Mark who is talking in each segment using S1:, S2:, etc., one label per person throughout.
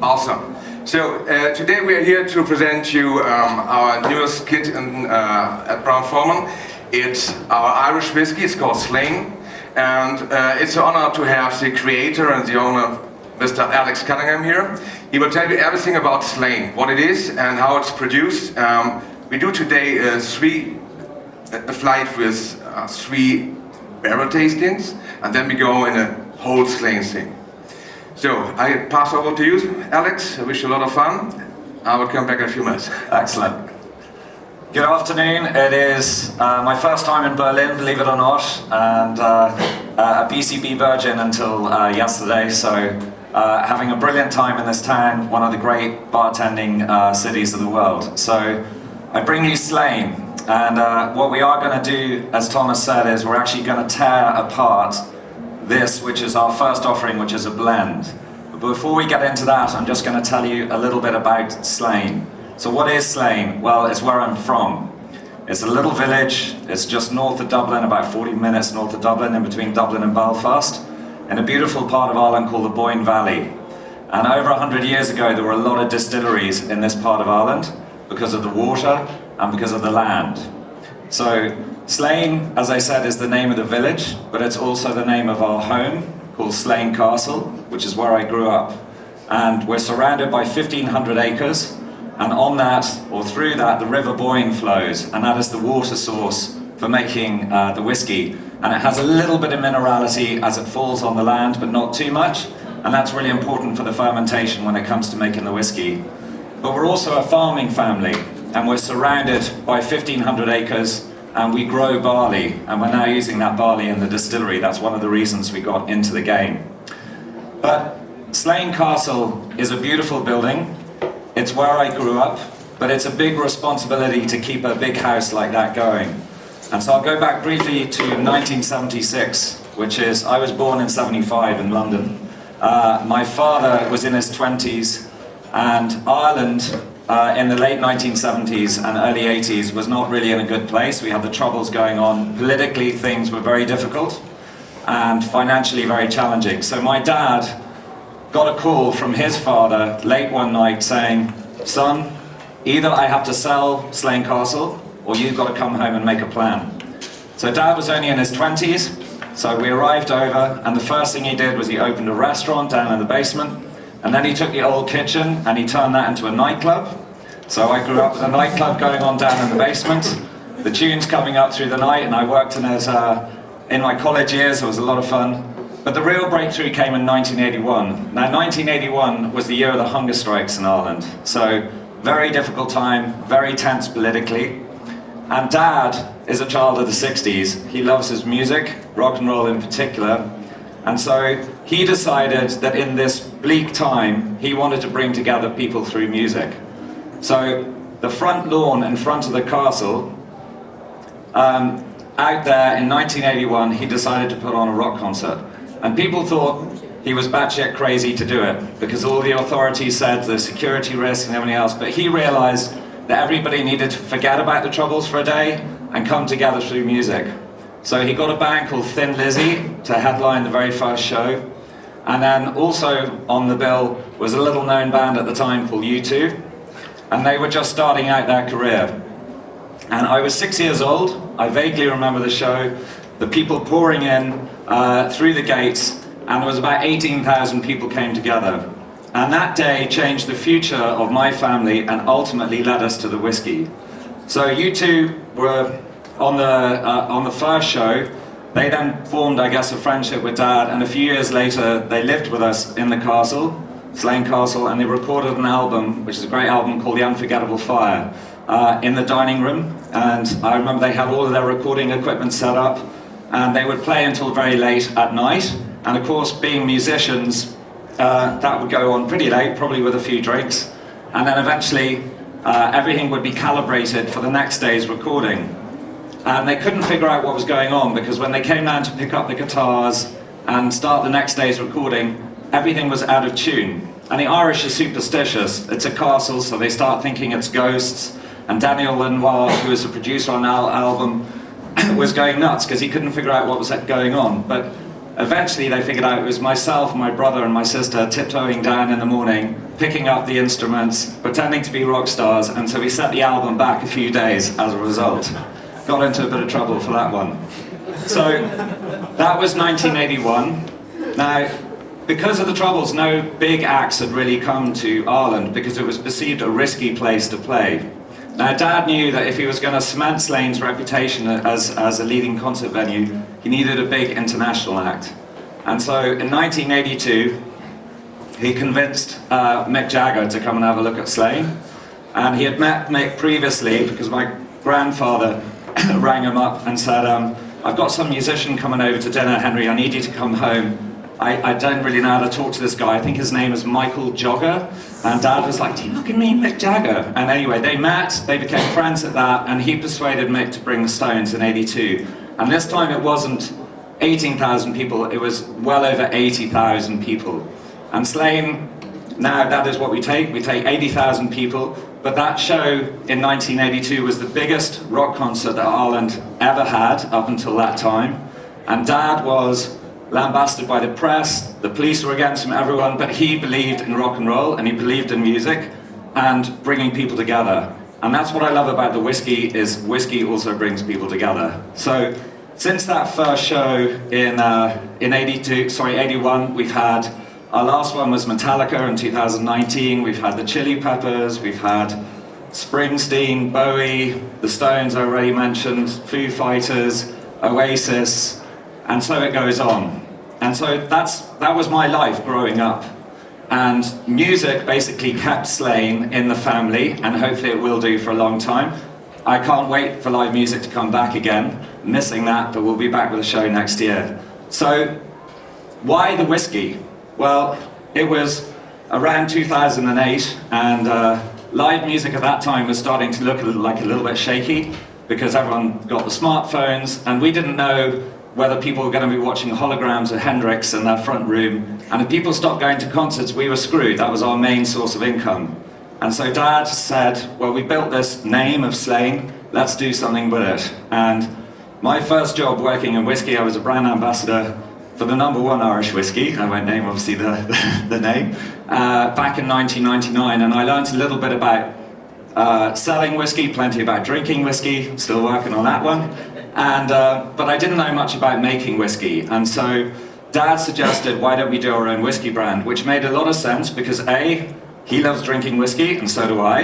S1: Awesome. So today we are here to present you our newest kit at Brown-Forman. It's our Irish whiskey. It's called Slane, and it's an honor to have the creator and the owner, Mr. Alex Conyngham here. He will tell you everything about Slane, what it is and how it's produced. We do today a flight with 3 barrel tastings, and then we go in a whole Slane thing. So I pass over to you, Alex. I wish you a lot of fun. I will come back in a few minutes.
S2: Excellent. Good afternoon. It is my first time in Berlin, believe it or not, and a BCB virgin until yesterday, so having a brilliant time in this town, one of the great bartending cities of the world. So I bring you Slane, and what we are going to do, as Thomas said, is we're actually going to tear apart this, which is our first offering, which is a blend. But before we get into that, I'm just going to tell you a little bit about Slane. So what is Slane? Well, it's where I'm from. It's a little village. It's just north of Dublin, about 40 minutes north of Dublin, in between Dublin and Belfast, in a beautiful part of Ireland called the Boyne Valley. And over 100 years ago, there were a lot of distilleries in this part of Ireland because of the water and because of the land. So Slane, as I said, is the name of the village, but it's also the name of our home, called Slane Castle, which is where I grew up. And we're surrounded by 1,500 acres, and on that, or through that, the River Boyne flows, and that is the water source for making the whiskey. And it has a little bit of minerality as it falls on the land, but not too much, and that's really important for the fermentation when it comes to making the whiskey. But we're also a farming family, and we're surrounded by 1,500 acres, and we grow barley, and we're now using that barley in the distillery. That's one of the reasons we got into the game. But Slane Castle is a beautiful building. It's where I grew up, but it's a big responsibility to keep a big house like that going. And so I'll go back briefly to 1976, which is, I was born in 75 in London. My father was in his 20s, and Ireland in the late 1970s and early 80s was not really in a good place. We had the troubles going on. Politically, things were very difficult and financially very challenging. So my dad got a call from his father late one night saying, "Son, either I have to sell Slane Castle or you've got to come home and make a plan." So Dad was only in his 20s, so we arrived over, and the first thing he did was he opened a restaurant down in the basement. And then he took the old kitchen and he turned that into a nightclub. So I grew up with a nightclub going on down in the basement, the tunes coming up through the night, and I worked in it in my college years. It was a lot of fun. But the real breakthrough came in 1981. Now 1981 was the year of the hunger strikes in Ireland. So very difficult time, very tense politically. And Dad is a child of the 60s. He loves his music, rock and roll in particular. And so he decided that in this bleak time, he wanted to bring together people through music. So the front lawn in front of the castle, out there in 1981, he decided to put on a rock concert. And people thought he was batshit crazy to do it, because all the authorities said the security risk and everything else, but he realized that everybody needed to forget about the troubles for a day and come together through music. So he got a band called Thin Lizzy to headline the very first show. And then also on the bill was a little known band at the time called U2. And they were just starting out their career. And I was 6 years old. I vaguely remember the show, the people pouring in through the gates, and there was about 18,000 people came together. And that day changed the future of my family and ultimately led us to the whiskey. So U2 were on the first show. They then formed, I guess, a friendship with Dad, and a few years later they lived with us in the castle, Slane Castle, and they recorded an album, which is a great album called The Unforgettable Fire, in the dining room. And I remember they had all of their recording equipment set up, and they would play until very late at night. And of course, being musicians, that would go on pretty late, probably with a few drinks, and then eventually everything would be calibrated for the next day's recording. And they couldn't figure out what was going on, because when they came down to pick up the guitars and start the next day's recording, everything was out of tune. And the Irish are superstitious. It's a castle, so they start thinking it's ghosts. And Daniel Lenoir, who was the producer on our album, was going nuts because he couldn't figure out what was going on. But eventually they figured out it was myself, my brother and my sister tiptoeing down in the morning, picking up the instruments, pretending to be rock stars, and so we set the album back a few days as a result. Got into a bit of trouble for that one. So that was 1981. Now, because of the Troubles, no big acts had really come to Ireland because it was perceived a risky place to play. Now, Dad knew that if he was going to cement Slane's reputation as a leading concert venue, he needed a big international act. And so in 1982, he convinced Mick Jagger to come and have a look at Slane. And he had met Mick previously because my grandfather rang him up and said, I've got some musician coming over to dinner, Henry, I need you to come home. I don't really know how to talk to this guy. I think his name is Michael Jogger. And Dad was like, do you fucking mean Mick Jagger? And anyway, they met, they became friends at that, and he persuaded Mick to bring the Stones in '82. And this time it wasn't 18,000 people, it was well over 80,000 people. And Slane, now that is what we take 80,000 people, but that show in 1982 was the biggest rock concert that Ireland ever had up until that time. And Dad was lambasted by the press, the police were against him, everyone, but he believed in rock and roll and he believed in music and bringing people together. And that's what I love about the whiskey, is whiskey also brings people together. So since that first show in 81, we've had, our last one was Metallica in 2019, we've had the Chili Peppers, we've had Springsteen, Bowie, the Stones I already mentioned, Foo Fighters, Oasis, and so it goes on. And so that was my life growing up. And music basically kept Slane in the family, and hopefully it will do for a long time. I can't wait for live music to come back again. Missing that, but we'll be back with a show next year. So, why the whiskey? Well, it was around 2008, and live music at that time was starting to look a little bit shaky, because everyone got the smartphones, and we didn't know whether people were going to be watching holograms of Hendrix in their front room. And if people stopped going to concerts, we were screwed. That was our main source of income. And so Dad said, well, we built this name of Slane, let's do something with it. And my first job working in whiskey, I was a brand ambassador for the #1 Irish whiskey. I won't name, obviously, the name. Back in 1999, and I learned a little bit about selling whiskey, plenty about drinking whiskey, still working on that one. And, but I didn't know much about making whiskey, and so Dad suggested, why don't we do our own whiskey brand, which made a lot of sense because A, he loves drinking whiskey, and so do I,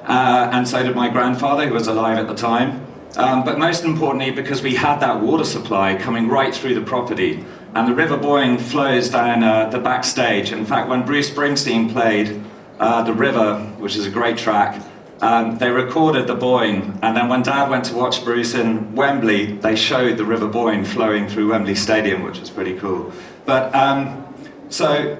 S2: and so did my grandfather, who was alive at the time, but most importantly because we had that water supply coming right through the property, and the River Boyne flows down the backstage. In fact, when Bruce Springsteen played The River, which is a great track, they recorded the Boyne, and then when Dad went to watch Bruce in Wembley, they showed the River Boyne flowing through Wembley Stadium, which was pretty cool. But so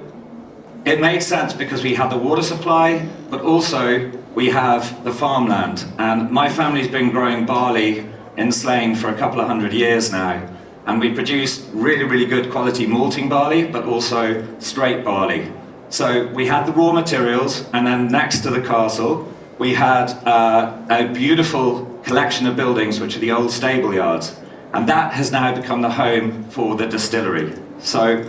S2: it made sense because we had the water supply, but also we have the farmland. And my family's been growing barley in Slane for a couple of 100 years now, and we produce really, really good quality malting barley, but also straight barley. So we had the raw materials, and then next to the castle, we had a beautiful collection of buildings, which are the old stable yards. And that has now become the home for the distillery. So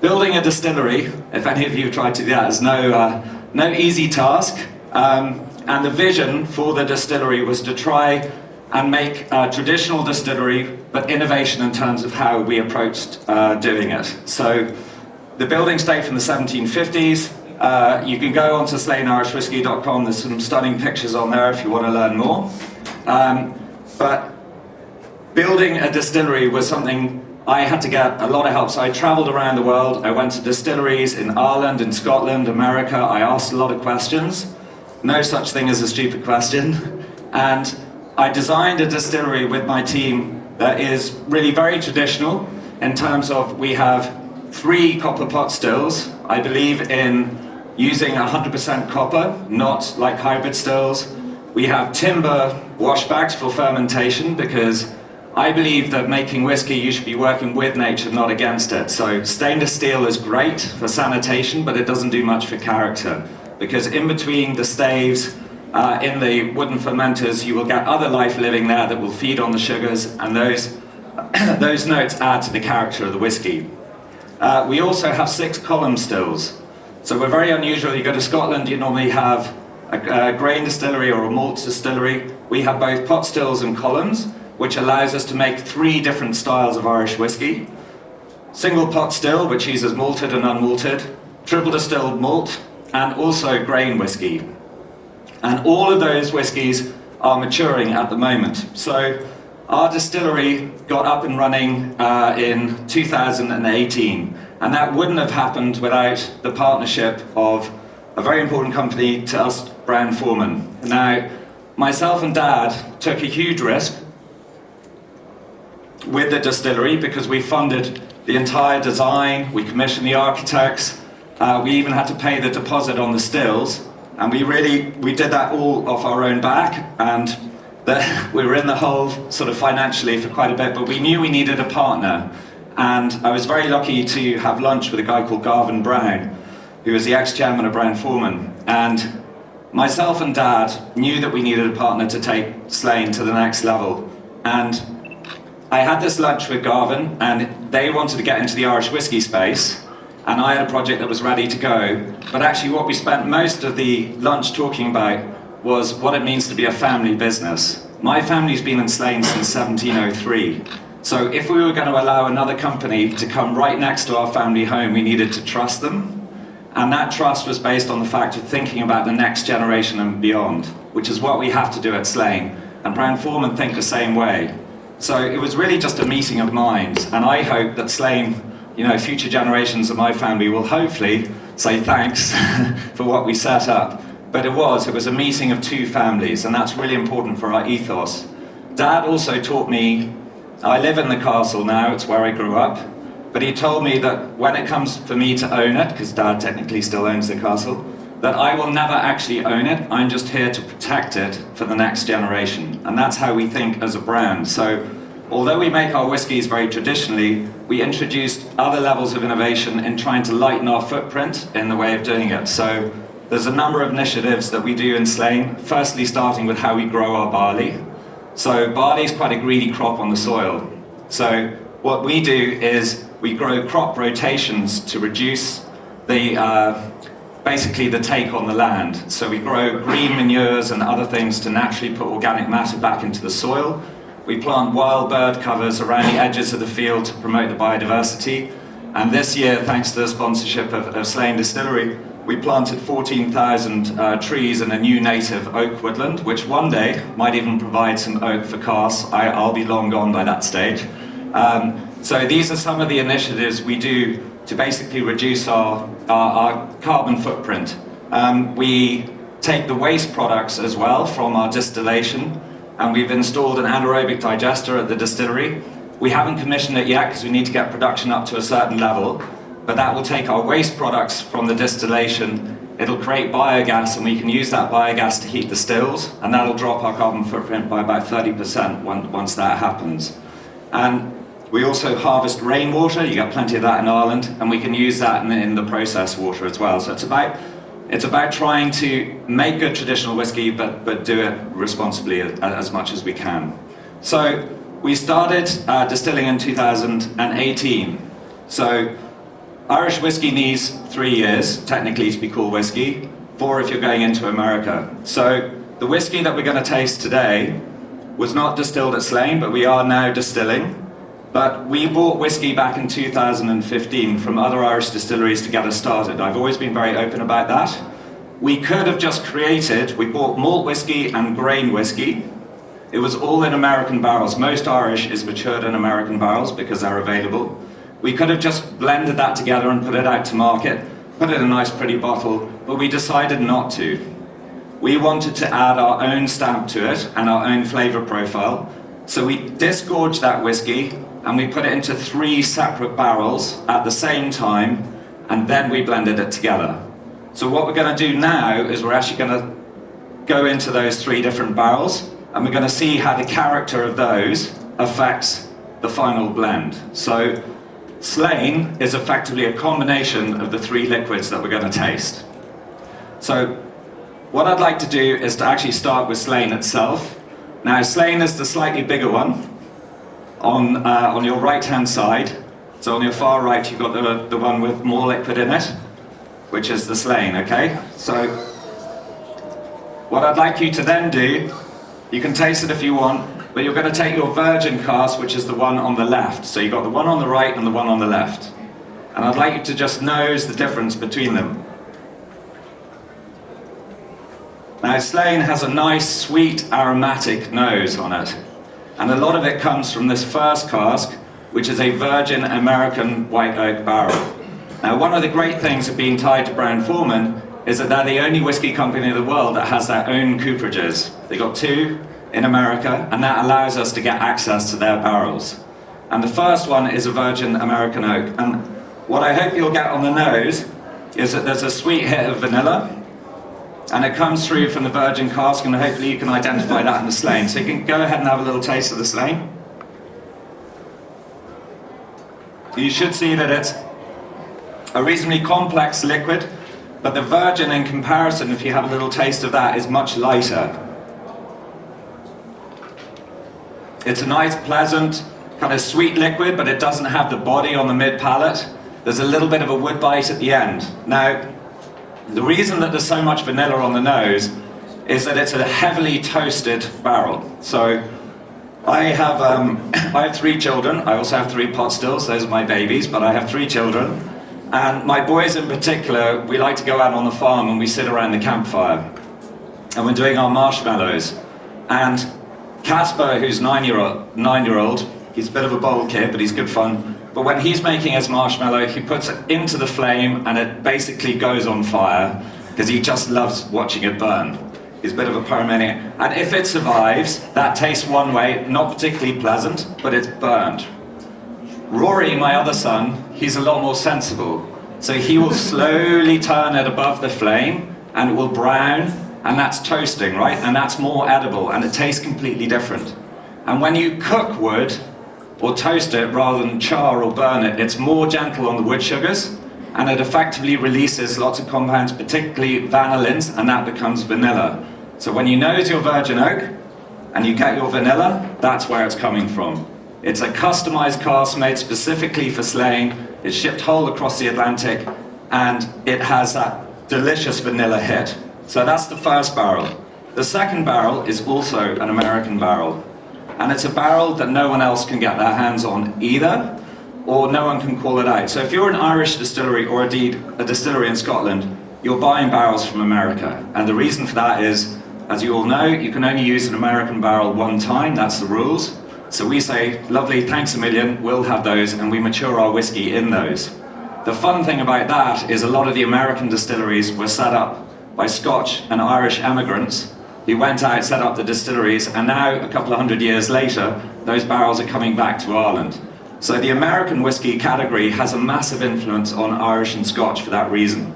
S2: building a distillery, if any of you have tried to do that, is no easy task. And the vision for the distillery was to try and make a traditional distillery, but innovation in terms of how we approached doing it. So the buildings date from the 1750s. You can go onto slaneirishwhiskey.com, there's some stunning pictures on there if you want to learn more. But building a distillery was something I had to get a lot of help. So I traveled around the world, I went to distilleries in Ireland, in Scotland, America, I asked a lot of questions. No such thing as a stupid question. And I designed a distillery with my team that is really very traditional in terms of we have 3 copper pot stills. I believe in using 100% copper, not like hybrid stills. We have timber wash bags for fermentation because I believe that making whiskey you should be working with nature, not against it. So stainless steel is great for sanitation, but it doesn't do much for character because in between the staves in the wooden fermenters you will get other life living there that will feed on the sugars, and those notes add to the character of the whiskey. We also have 6 column stills. So we're very unusual. You go to Scotland, you normally have a grain distillery or a malt distillery. We have both pot stills and columns, which allows us to make 3 different styles of Irish whiskey. Single pot still, which uses malted and unmalted, triple distilled malt, and also grain whiskey. And all of those whiskies are maturing at the moment. So our distillery got up and running in 2018, and that wouldn't have happened without the partnership of a very important company to us, Brown-Forman. Now, myself and Dad took a huge risk with the distillery because we funded the entire design, we commissioned the architects, we even had to pay the deposit on the stills, and we did that all off our own back, and we were in the hole sort of financially for quite a bit, but we knew we needed a partner. And I was very lucky to have lunch with a guy called Garvin Brown, who was the ex-chairman of Brown-Forman. And myself and Dad knew that we needed a partner to take Slane to the next level. And I had this lunch with Garvin, and they wanted to get into the Irish whiskey space, and I had a project that was ready to go. But actually what we spent most of the lunch talking about was what it means to be a family business. My family's been in Slane since 1703. So if we were going to allow another company to come right next to our family home, we needed to trust them. And that trust was based on the fact of thinking about the next generation and beyond, which is what we have to do at Slane. And Brown-Forman think the same way. So it was really just a meeting of minds, and I hope that Slane, future generations of my family will hopefully say thanks for what we set up. But it was a meeting of 2 families, and that's really important for our ethos. Dad also taught me, I live in the castle now, it's where I grew up, but he told me that when it comes for me to own it, because Dad technically still owns the castle, that I will never actually own it, I'm just here to protect it for the next generation. And that's how we think as a brand. So although we make our whiskies very traditionally, we introduced other levels of innovation in trying to lighten our footprint in the way of doing it. So there's a number of initiatives that we do in Slane, firstly starting with how we grow our barley. So barley is quite a greedy crop on the soil. So what we do is we grow crop rotations to reduce basically the take on the land. So we grow green manures and other things to naturally put organic matter back into the soil. We plant wild bird covers around the edges of the field to promote the biodiversity. And this year, thanks to the sponsorship of Slane Distillery, we planted 14,000 trees in a new native oak woodland, which one day might even provide some oak for casks. I'll be long gone by that stage. So these are some of the initiatives we do to basically reduce our carbon footprint. We take the waste products as well from our distillation, and we've installed an anaerobic digester at the distillery. We haven't commissioned it yet because we need to get production up to a certain level, but that will take our waste products from the distillation, it'll create biogas, and we can use that biogas to heat the stills, and that'll drop our carbon footprint by about 30% once that happens. And we also harvest rainwater, you get plenty of that in Ireland, and we can use that in the processed water as well. So it's about trying to make good traditional whiskey, but do it responsibly as much as we can. So we started distilling in 2018. So Irish whiskey needs 3 years, technically, to be called whiskey, 4 if you're going into America. So the whiskey that we're going to taste today was not distilled at Slane, but we are now distilling. But we bought whiskey back in 2015 from other Irish distilleries to get us started. I've always been very open about that. We could have just we bought malt whiskey and grain whiskey. It was all in American barrels. Most Irish is matured in American barrels because they're available. We could have just blended that together and put it out to market, put it in a nice pretty bottle, but we decided not to. We wanted to add our own stamp to it and our own flavour profile. So we disgorged that whiskey and we put it into 3 separate barrels at the same time, and then we blended it together. So what we're going to do now is we're actually going to go into those 3 different barrels, and we're going to see how the character of those affects the final blend. So Slane is effectively a combination of the 3 liquids that we're going to taste. So what I'd like to do is to actually start with Slane itself. Now Slane is the slightly bigger one on your right hand side. It's So on your far right, you've got the one with more liquid in it, which is the Slane, okay? So what I'd like you to then do, you can taste it if you want, but you're going to take your virgin cask, which is the one on the left. So you've got the one on the right and the one on the left. And I'd like you to just nose the difference between them. Now, Slane has a nice, sweet, aromatic nose on it. And a lot of it comes from this first cask, which is a virgin American white oak barrel. Now, one of the great things of being tied to Brown-Forman is that they're the only whiskey company in the world that has their own cooperages. They've got 2 in America, and that allows us to get access to their barrels. And the first one is a virgin American oak. And what I hope you'll get on the nose is that there's a sweet hit of vanilla, and it comes through from the virgin cask, and hopefully you can identify that in the Slane. So you can go ahead and have a little taste of the Slane. You should see that it's a reasonably complex liquid, but the virgin in comparison, if you have a little taste of that, is much lighter. It's a nice, pleasant, kind of sweet liquid, but it doesn't have the body on the mid-palate. There's a little bit of a wood bite at the end. Now, the reason that there's so much vanilla on the nose is that it's a heavily toasted barrel. So I have 3 children. I also have 3 pot stills. Those are my babies, but I have 3 children. And my boys in particular, we like to go out on the farm and we sit around the campfire. And we're doing our marshmallows. And Casper, who's 9-year-old, he's a bit of a bold kid, but he's good fun. But when he's making his marshmallow, he puts it into the flame and it basically goes on fire because he just loves watching it burn. He's a bit of a pyromaniac. And if it survives, that tastes one way, not particularly pleasant, but it's burned. Rory, my other son, he's a lot more sensible. So he will slowly turn it above the flame and it will brown, and that's toasting, right? And that's more edible and it tastes completely different. And when you cook wood or toast it rather than char or burn it, it's more gentle on the wood sugars and it effectively releases lots of compounds, particularly vanillins, and that becomes vanilla. So when you nose your virgin oak and you get your vanilla, that's where it's coming from. It's a customized cask made specifically for Slane. It's shipped whole across the Atlantic and it has that delicious vanilla hit. So that's the first barrel. The second barrel is also an American barrel. And it's a barrel that no one else can get their hands on either, or no one can call it out. So if you're an Irish distillery or indeed a distillery in Scotland, you're buying barrels from America. And the reason for that is, as you all know, you can only use an American barrel one time, that's the rules. So we say, lovely, thanks a million, we'll have those, and we mature our whiskey in those. The fun thing about that is a lot of the American distilleries were set up by Scotch and Irish emigrants who went out, set up the distilleries, and now, a couple of 100 years later, those barrels are coming back to Ireland. So the American whiskey category has a massive influence on Irish and Scotch for that reason.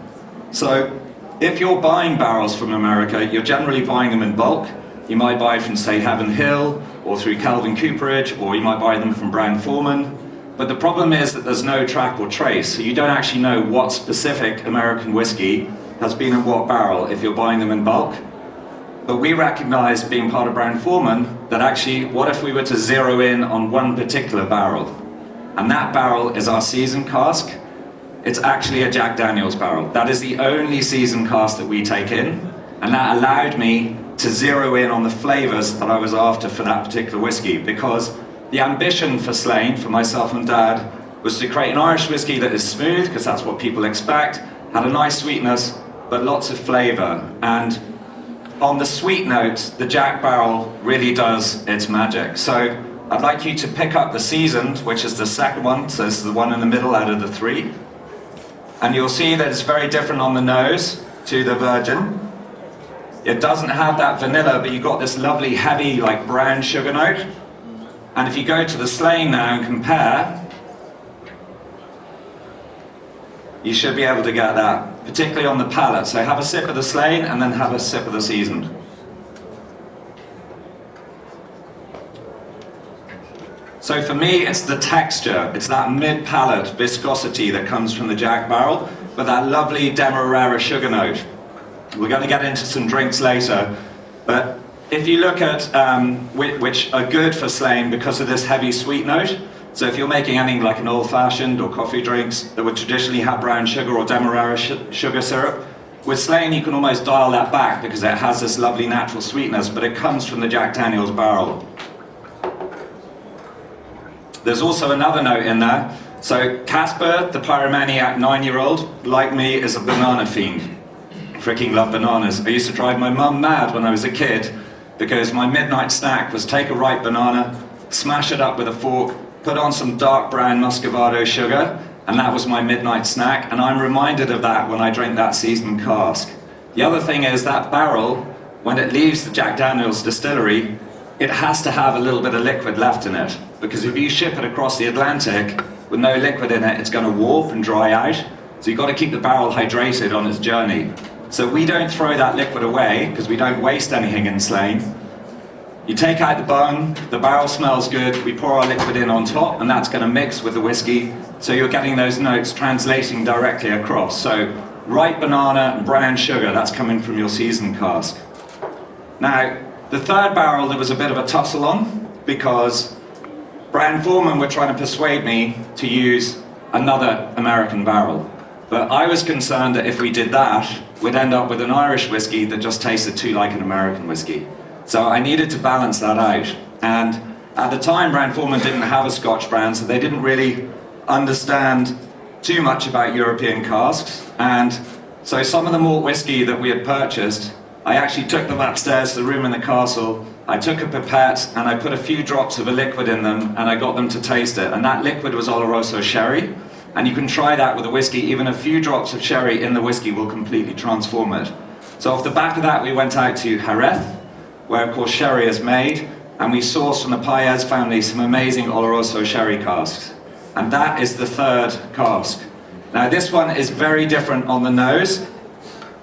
S2: So if you're buying barrels from America, you're generally buying them in bulk. You might buy from, say, Heaven Hill, or through Kelvin Cooperage, or you might buy them from Brown-Forman. But the problem is that there's no track or trace, so you don't actually know what specific American whiskey has been in what barrel if you're buying them in bulk. But we recognize, being part of Brown-Forman, that actually, what if we were to zero in on one particular barrel? And that barrel is our seasoned cask. It's actually a Jack Daniel's barrel. That is the only seasoned cask that we take in, and that allowed me to zero in on the flavors that I was after for that particular whiskey, because the ambition for Slane, for myself and Dad, was to create an Irish whiskey that is smooth, because that's what people expect, had a nice sweetness, but lots of flavor. And on the sweet notes, the Jack barrel really does its magic. So I'd like you to pick up the seasoned, which is the second one, so this is the one in the middle out of the 3. And you'll see that it's very different on the nose to the virgin. It doesn't have that vanilla, but you've got this lovely heavy, like brown sugar note. And if you go to the Slane now and compare, you should be able to get that, particularly on the palate. So have a sip of the Slane and then have a sip of the seasoned. So for me, it's the texture. It's that mid-palate viscosity that comes from the Jack barrel, but that lovely Demerara sugar note. We're going to get into some drinks later, but if you look at which are good for Slane because of this heavy sweet note, So if you're making anything like an old-fashioned or coffee drinks that would traditionally have brown sugar or demerara sugar syrup, with Slane you can almost dial that back because it has this lovely natural sweetness, but it comes from the Jack Daniel's barrel. There's also another note in there. So Casper, the pyromaniac 9-year-old, like me, is a banana fiend. Freaking love bananas. I used to drive my mum mad when I was a kid because my midnight snack was take a ripe banana, smash it up with a fork, put on some dark brown muscovado sugar, and that was my midnight snack, and I'm reminded of that when I drink that seasoned cask. The other thing is that barrel, when it leaves the Jack Daniel's distillery, it has to have a little bit of liquid left in it, because if you ship it across the Atlantic with no liquid in it, it's going to warp and dry out, so you've got to keep the barrel hydrated on its journey. So we don't throw that liquid away, because we don't waste anything in Slane. You take out the bung, the barrel smells good, we pour our liquid in on top, and that's going to mix with the whiskey, so you're getting those notes translating directly across. So ripe banana and brown sugar, that's coming from your seasoned cask. Now, the third barrel there was a bit of a tussle on, because Brown-Forman were trying to persuade me to use another American barrel. But I was concerned that if we did that, we'd end up with an Irish whiskey that just tasted too like an American whiskey. So I needed to balance that out. And at the time, Brown-Forman didn't have a Scotch brand, so they didn't really understand too much about European casks. And so some of the malt whiskey that we had purchased, I actually took them upstairs to the room in the castle. I took a pipette and I put a few drops of a liquid in them and I got them to taste it. And that liquid was Oloroso sherry. And you can try that with a whiskey. Even a few drops of sherry in the whiskey will completely transform it. So off the back of that, we went out to Jerez, where of course sherry is made, and we sourced from the Paez family some amazing Oloroso sherry casks. And that is the third cask. Now this one is very different on the nose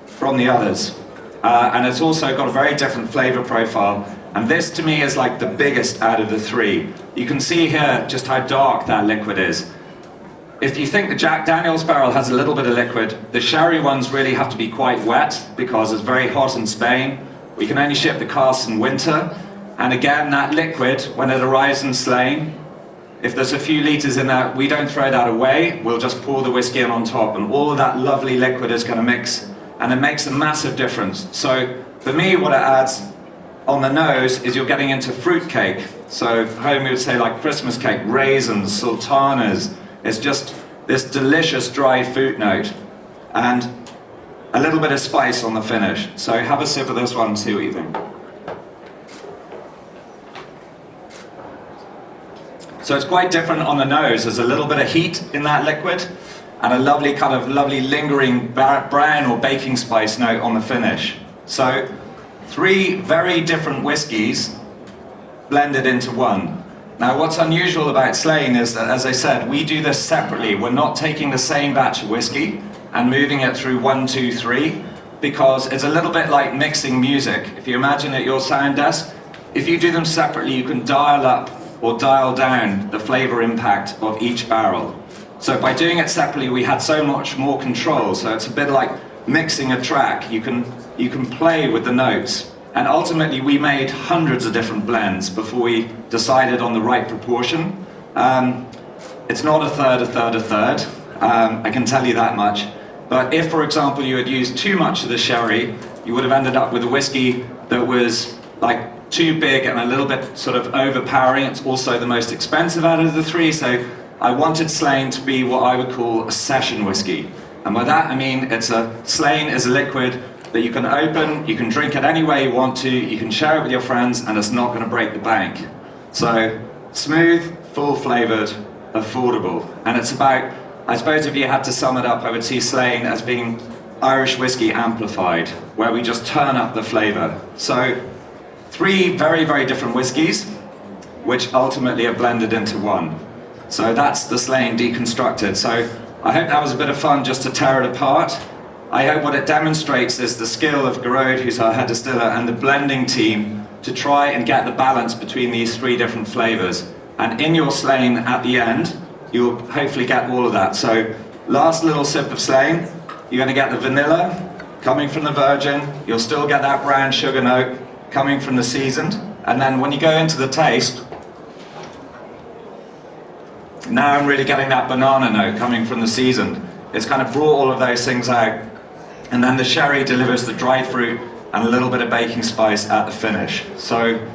S2: from the others. And it's also got a very different flavor profile. And this to me is like the biggest out of the three. You can see here just how dark that liquid is. If you think the Jack Daniel's barrel has a little bit of liquid, the sherry ones really have to be quite wet because it's very hot in Spain. We can only ship the casks in winter. And again, that liquid, when it arrives in Slane, if there's a few litres in there, we don't throw that away. We'll just pour the whiskey in on top, and all of that lovely liquid is going to mix, and it makes a massive difference. So for me, what it adds on the nose is you're getting into fruit cake. So home we would say like Christmas cake, raisins, sultanas. It's just this delicious dry fruit note, and a little bit of spice on the finish. So have a sip of this one and see what you think. So it's quite different on the nose. There's a little bit of heat in that liquid and a lovely kind of lingering brown or baking spice note on the finish. So three very different whiskies blended into one. Now what's unusual about Slane is that, as I said, we do this separately. We're not taking the same batch of whiskey and moving it through 1, 2, 3, because it's a little bit like mixing music. If you imagine at your sound desk, if you do them separately, you can dial up or dial down the flavor impact of each barrel. So by doing it separately, we had so much more control. So it's a bit like mixing a track. You can play with the notes. And ultimately, we made hundreds of different blends before we decided on the right proportion. It's not a third, a third, a third. I can tell you that much. But if, for example, you had used too much of the sherry, you would have ended up with a whiskey that was like too big and a little bit sort of overpowering. It's also the most expensive out of the three, so I wanted Slane to be what I would call a session whiskey. And by that I mean Slane is a liquid that you can open, you can drink it any way you want to, you can share it with your friends, and it's not going to break the bank. So smooth, full flavoured, affordable. And it's about, I suppose if you had to sum it up, I would see Slane as being Irish whiskey amplified, where we just turn up the flavour. So three very, very different whiskies, which ultimately are blended into one. So that's the Slane deconstructed. So I hope that was a bit of fun just to tear it apart. I hope what it demonstrates is the skill of Garode, who's our head distiller, and the blending team to try and get the balance between these three different flavours. And in your Slane at the end, you'll hopefully get all of that. So last little sip of Slane, you're going to get the vanilla coming from the virgin. You'll still get that brown sugar note coming from the seasoned, and then when you go into the taste, now I'm really getting that banana note coming from the seasoned. It's kind of brought all of those things out. And then the sherry delivers the dried fruit and a little bit of baking spice at the finish. So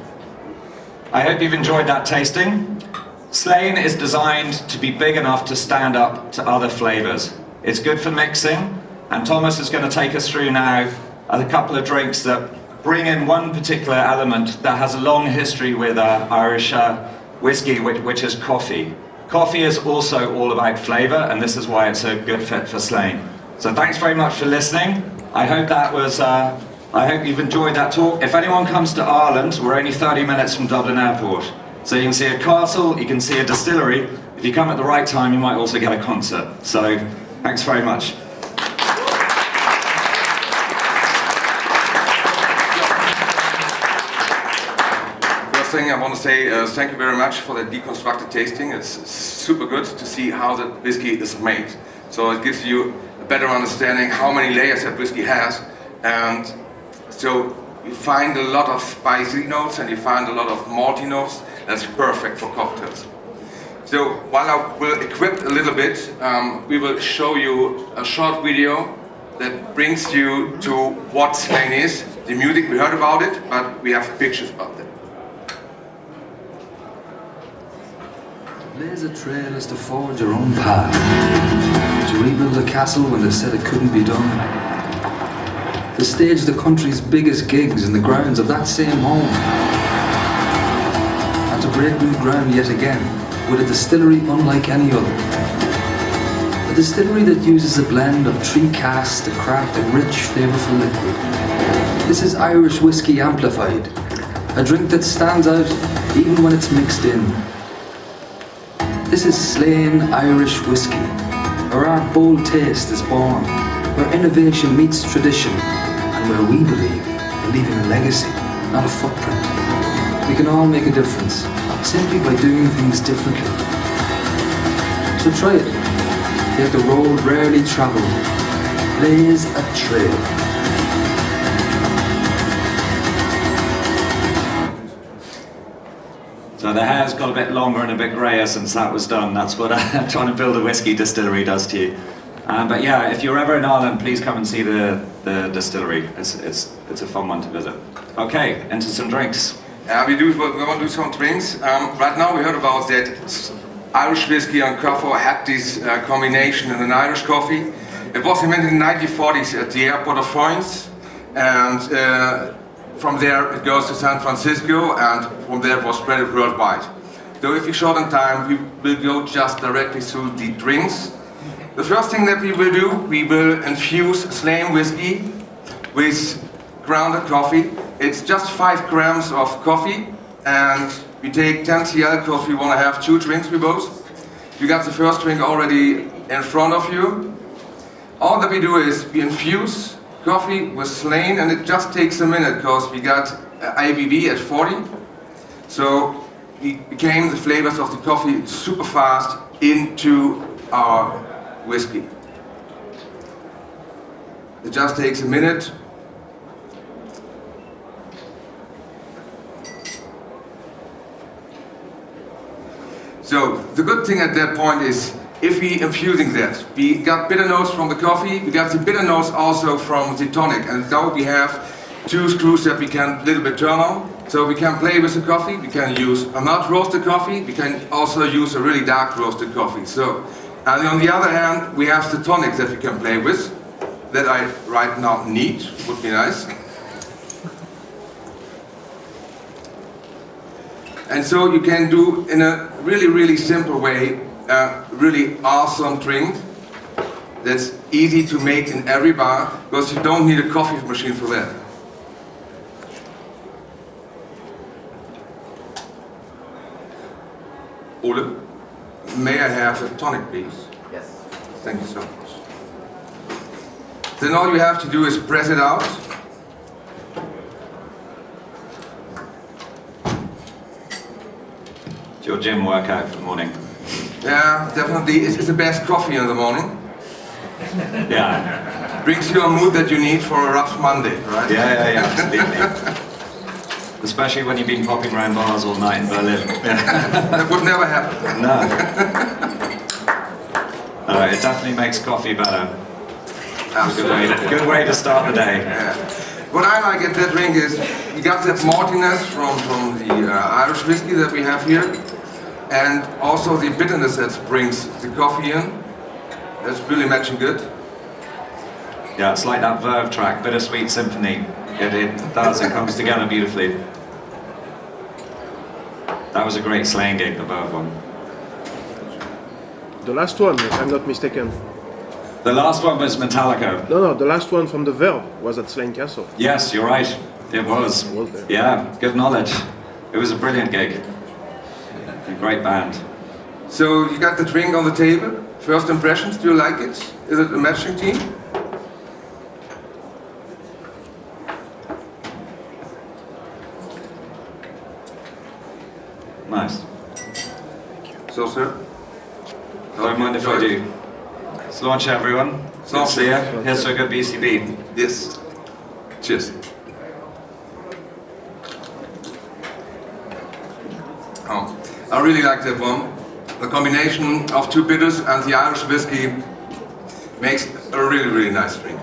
S2: I hope you've enjoyed that tasting. Slane is designed to be big enough to stand up to other flavours. It's good for mixing, and Thomas is going to take us through now a couple of drinks that bring in one particular element that has a long history with Irish whiskey, which is coffee. Coffee is also all about flavour, and this is why it's a good fit for Slane. So thanks very much for listening. I hope you've enjoyed that talk. If anyone comes to Ireland, we're only 30 minutes from Dublin Airport. So you can see a castle, you can see a distillery. If you come at the right time, you might also get a concert. So thanks very much.
S1: First thing I want to say thank you very much for the deconstructed tasting. It's super good to see how the whiskey is made. So it gives you a better understanding how many layers that whiskey has. And so you find a lot of spicy notes and you find a lot of malty notes. That's perfect for cocktails. So while I will equip a little bit, we will show you a short video that brings you to what Slane is. The music, we heard about it, but we have pictures about it.
S3: Blaze a trail is to forge your own path, to rebuild a castle when they said it couldn't be done, to stage the country's biggest gigs in the grounds of that same home, and to break new ground yet again with a distillery unlike any other. A distillery that uses a blend of tree casks to craft a rich, flavourful liquid. This is Irish whiskey amplified, a drink that stands out even when it's mixed in. This is Slane Irish Whiskey, where our bold taste is born, where innovation meets tradition, and where we believe in leaving a legacy, not a footprint. We can all make a difference, simply by doing things differently. So try it. Take the road rarely travelled. Blaze a trail.
S2: So the hair's got a bit longer and a bit greyer since that was done. That's what trying to build a whiskey distillery does to you. But yeah, if you're ever in Ireland, please come and see the distillery. It's a fun one to visit. Okay, into some drinks.
S1: We want to do some drinks. Right now we heard about that Irish whiskey and coffee had this combination in an Irish coffee. It was invented in the 1940s at the airport of France, and from there it goes to San Francisco, and from there it was spread worldwide. So if you're short on time, we will go just directly through the drinks. The first thing that we will do, we will infuse Slane Whisky with grounded coffee. It's just 5 grams of coffee, and we take 10 cl because we want to have 2 drinks with both. You got the first drink already in front of you. All that we do is we infuse coffee with Slane, and it just takes a minute because we got IBV at 40. So we became the flavors of the coffee super fast into our whiskey. It just takes a minute. So the good thing at that point is, if we infusing that, we got bitter notes from the coffee, we got the bitter notes also from the tonic, and now we have 2 screws that we can a little bit turn on. So we can play with the coffee, we can use a not roasted coffee, we can also use a really dark roasted coffee. So, and on the other hand, we have the tonic that we can play with, that I right now need, would be nice. And so you can do in a really, really simple way, a really awesome drink that's easy to make in every bar, because you don't need a coffee machine for that. Ole, may I have a tonic, please?
S4: Yes.
S1: Thank you so much. Then all you have to do is press it out.
S2: It's your gym workout for the morning.
S1: Yeah, definitely. It's the best coffee in the morning.
S2: Yeah.
S1: Brings you a mood that you need for a rough Monday, right?
S2: Yeah, absolutely. Especially when you've been popping around bars all night in Berlin.
S1: That would never happen.
S2: No. It definitely makes coffee better. Good way to start the day.
S1: Yeah. What I like at that drink is you got that maltiness from the Irish whiskey that we have here, and also the bitterness that brings the coffee in. That's really matching good.
S2: Yeah, it's like that Verve track, Bittersweet Symphony. It does, it comes together beautifully. That was a great Slane gig, the Verve one.
S4: The last one, if I'm not mistaken.
S2: The last one was Metallica.
S4: No, the last one from the Verve was at Slane Castle.
S2: Yes, you're right. It was.
S4: there.
S2: Yeah, good knowledge. It was a brilliant gig. A great band.
S1: So you got the drink on the table. First impressions, do you like it? Is it a matching team?
S2: Nice.
S1: So, sir?
S2: Don't mind if I do. Let's launch everyone. Good to see you. Here's to a good BCB.
S1: Yes. Cheers. Oh, I really like that one. The combination of two bitters and the Irish whiskey makes a really, really nice drink.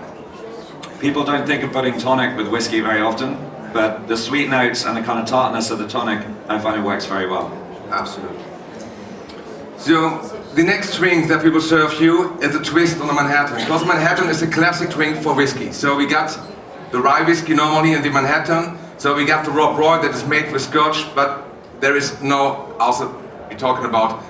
S2: People don't think of putting tonic with whiskey very often, but the sweet notes and the kind of tartness of the tonic, I find it works very well.
S1: Absolutely. So, the next drink that we will serve you is a twist on the Manhattan, because Manhattan is a classic drink for whiskey. So we got the rye whiskey normally in the Manhattan, so we got the Rob Roy that is made with Scotch, but there is no, also we're talking about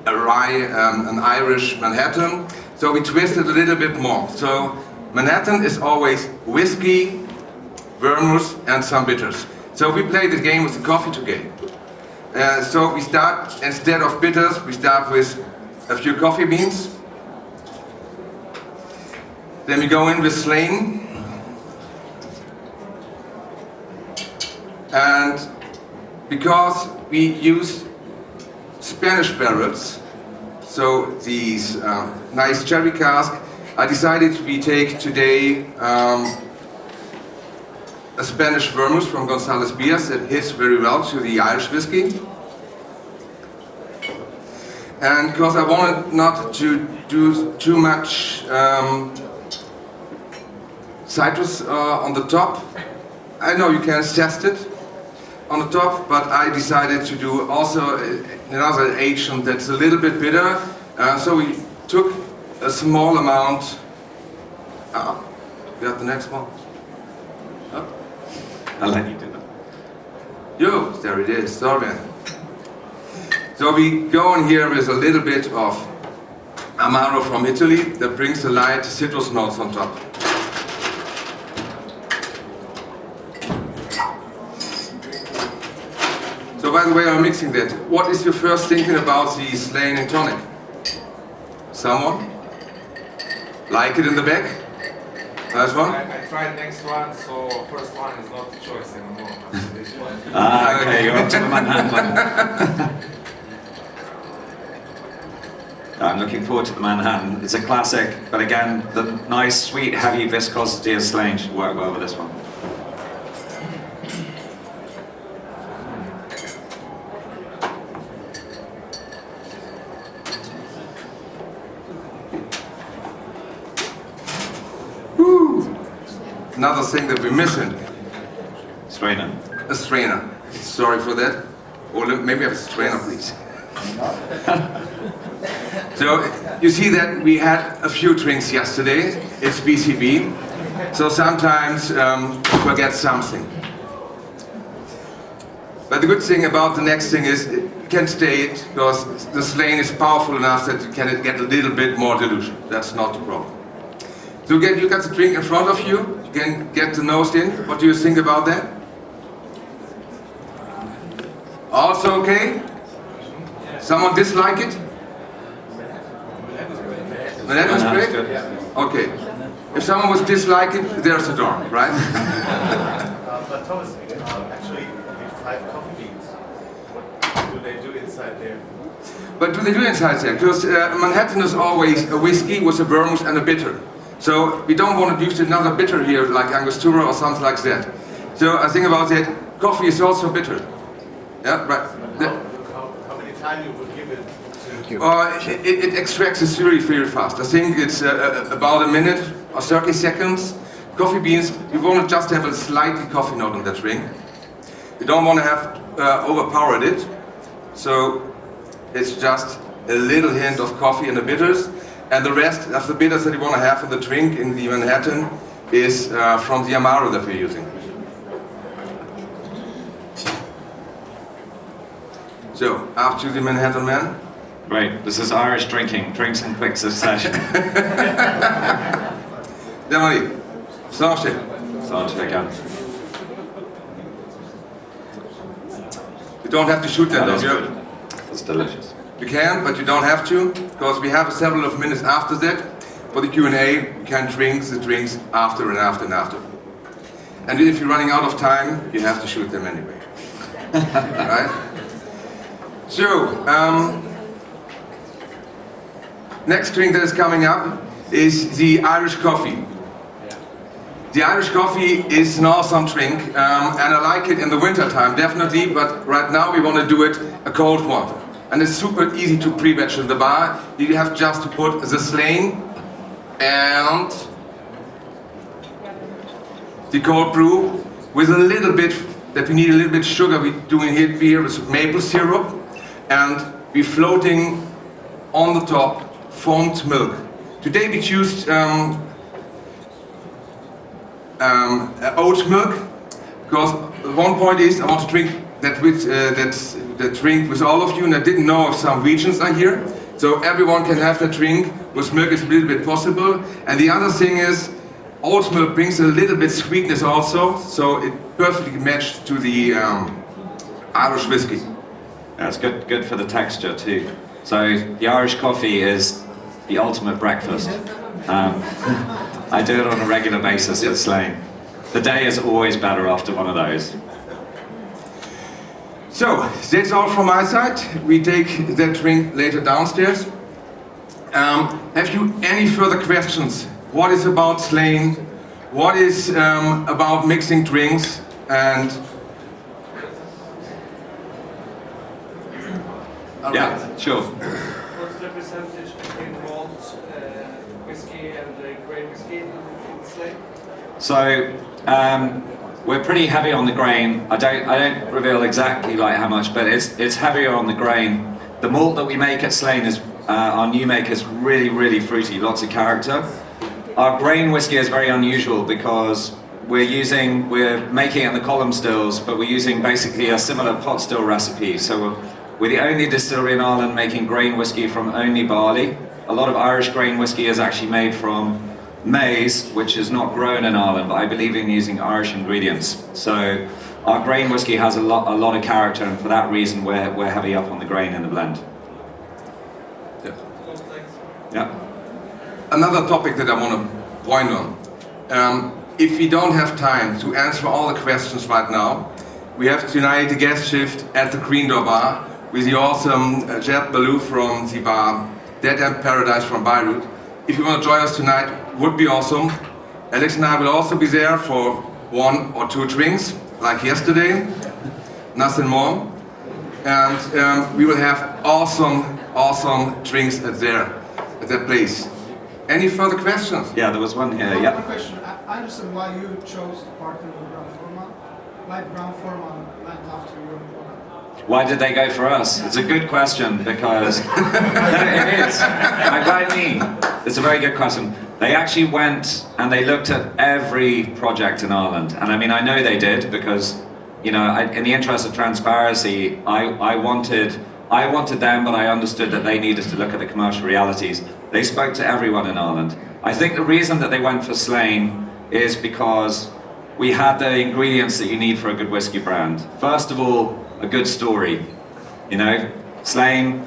S1: a rye, an Irish Manhattan, so we twist it a little bit more. So Manhattan is always whiskey, vermouth and some bitters. So we play the game with the coffee together. So we start, instead of bitters, we start with a few coffee beans. Then we go in with Slane. And because we use Spanish barrels, so these nice cherry cask, I decided we take today a Spanish vermouth from Gonzalez Beers that hits very well to the Irish whiskey. And because I wanted not to do too much citrus on the top, I know you can zest it on the top, but I decided to do also another agent that's a little bit bitter. So we took a small amount. We got the next one. Oh.
S2: I'll let you do that.
S1: Yo, there it is, sorry. So we go in here with a little bit of Amaro from Italy that brings the light citrus notes on top. So by the way, I'm mixing that. What is your first thinking about the Slane and tonic? Someone? Like it in the back? Nice one?
S5: I tried next one, so first one is not the choice anymore. This one.
S2: Okay, you're up to the Manhattan. I'm looking forward to the Manhattan. It's a classic, but again, the nice, sweet, heavy viscosity of Slane should work well with this one.
S1: Another thing that we're missing.
S2: Strainer.
S1: A strainer. Sorry for that. Or maybe have a strainer, please. So, you see that we had a few drinks yesterday. It's BCB. So sometimes you forget something. But the good thing about the next thing is you can stay it, because the Slane is powerful enough that you can get a little bit more dilution. That's not the problem. So you got the drink in front of you. You can get the nose in. What do you think about that? Also okay? Someone dislike it? Manhattan's great?
S2: Good.
S1: Okay. If someone was dislike it, there's a door, right?
S5: But Thomas, actually, with 5 coffee beans, what do they do inside there?
S1: But do they do inside there? Because Manhattan is always a whiskey with a vermouth and a bitter. So we don't want to use another bitter here, like Angostura or something like that. So I think about it, coffee is also bitter. Yeah, right.
S5: How many times you would give it to...
S1: It extracts the syrup very fast. I think it's about a minute or 30 seconds. Coffee beans, you want to just have a slightly coffee note on that drink. You don't want to have overpowered it. So it's just a little hint of coffee and the bitters. And the rest of the bitters that you want to have in the drink in the Manhattan is from the Amaro that we're using. So, after the Manhattan Man.
S2: Right, this is Irish drinking, drinks in quick succession.
S1: Demoli, Sanche.
S2: Again.
S1: You don't have to shoot them,
S2: That's
S1: though.
S2: good. That's delicious.
S1: You can, but you don't have to, because we have several of minutes after that. For the Q&A, you can drink the drinks after and after and after. And if you're running out of time, you have to shoot them anyway. Right? So, next drink that is coming up is the Irish coffee. The Irish coffee is an awesome drink, and I like it in the winter time, definitely, but right now we want to do it a cold one. And it's super easy to pre-batch in the bar. You have just to put the Slane and the cold brew with a little bit, that we need a little bit sugar. We're doing here with maple syrup, and we're floating on the top foamed milk. Today we used oat milk, because one point is I want to drink that drink with all of you, and I didn't know if some regions are here, so everyone can have a drink with milk is a little bit possible. And the other thing is, oat milk brings a little bit sweetness also, so it perfectly matched to the Irish whiskey.
S2: That's good for the texture too. So the Irish coffee is the ultimate breakfast. I do it on a regular basis at Slane. The day is always better after one of those.
S1: So, that's all from my side. We take that drink later downstairs. Have you any further questions? What is about Slane? What is about mixing drinks? And
S2: Yeah, sure.
S6: What's the percentage between malt whiskey and the grain whiskey in Slane?
S2: So we're pretty heavy on the grain. I don't reveal exactly like how much, but it's heavier on the grain. The malt that we make at Slane is our new make is really fruity, lots of character. Our grain whiskey is very unusual because we're making it in the column stills, but we're using basically a similar pot still recipe. So we're the only distillery in Ireland making grain whiskey from only barley. A lot of Irish grain whiskey is actually made from maize, which is not grown in Ireland, but I believe in using Irish ingredients. So our grain whiskey has a lot of character, and for that reason we're heavy up on the grain in the blend. Yeah.
S1: another topic that I want to point on. If we don't have time to answer all the questions right now, we have tonight a guest shift at the Green Door Bar with the awesome Jed Ballou from the bar Dead End Paradise from Beirut. If you want to join us tonight, would be awesome. Alex and I will also be there for 1 or 2 drinks, like yesterday, nothing more. And we will have awesome drinks at that place. Any further questions?
S2: Yeah, there was one here.
S7: One
S2: Yeah.
S7: question. I understand why you chose to partner with Brown Forman. Why Brown Forman went after your product?
S2: Why did they go for us? It's a good question because it is. I mean, it's a very good question. They actually went and they looked at every project in Ireland, and I mean, I know they did because, you know, in the interest of transparency, I wanted them, but I understood that they needed to look at the commercial realities. They spoke to everyone in Ireland. I think the reason that they went for Slane is because we had the ingredients that you need for a good whiskey brand. First of all, a good story. You know, Slane,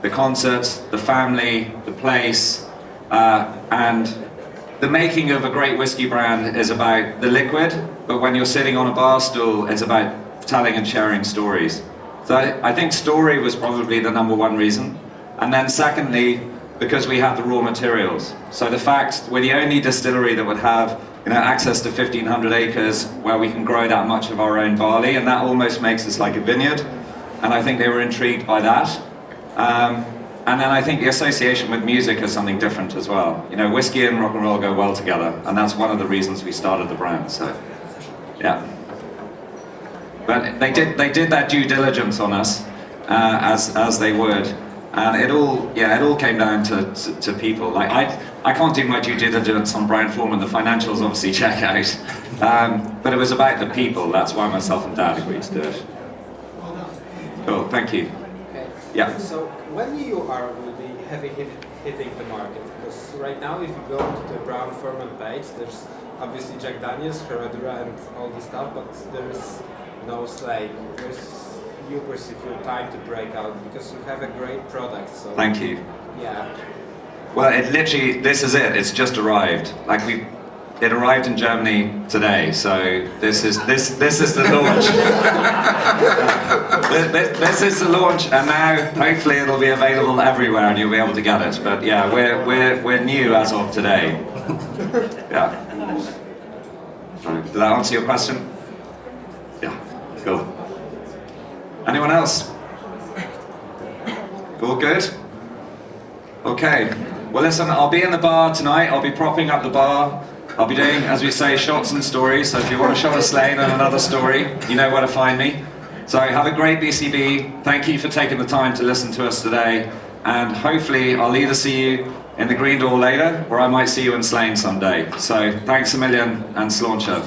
S2: the concerts, the family, the place, and the making of a great whiskey brand is about the liquid, but when you're sitting on a bar stool, it's about telling and sharing stories. So I think story was probably the #1 reason. And then secondly, because we have the raw materials. So the fact we're the only distillery that would have access to 1,500 acres where we can grow that much of our own barley, and that almost makes us like a vineyard. And I think they were intrigued by that. And then I think the association with music is something different as well. Whiskey and rock and roll go well together, and that's one of the reasons we started the brand. So, yeah. But they did that due diligence on us, as they would, and it all came down to people. Like I can't do my due diligence on Brown-Forman. The financials obviously check out, but it was about the people. That's why myself and Dad agreed to do it. Cool, thank you.
S8: Okay.
S2: Yeah.
S8: So when you will be hitting the market, because right now if you go to the Brown-Forman page, there's obviously Jack Daniels, Herradura and all this stuff, but there's no Slane. There's you with your time to break out, because you have a great product. So
S2: Thank you.
S8: yeah.
S2: Well, this is it. It's just arrived. It arrived in Germany today, so this is the launch. this is the launch, and now hopefully it'll be available everywhere, and you'll be able to get it. But yeah, we're new as of today. Yeah. Did that answer your question? Yeah. Cool. Anyone else? All good? Okay. Well, listen, I'll be in the bar tonight. I'll be propping up the bar. I'll be doing, as we say, shots and stories. So if you want a shot of Slane and another story, you know where to find me. So have a great BCB. Thank you for taking the time to listen to us today. And hopefully I'll either see you in the Green Door later, or I might see you in Slane someday. So thanks a million, and Slauncher.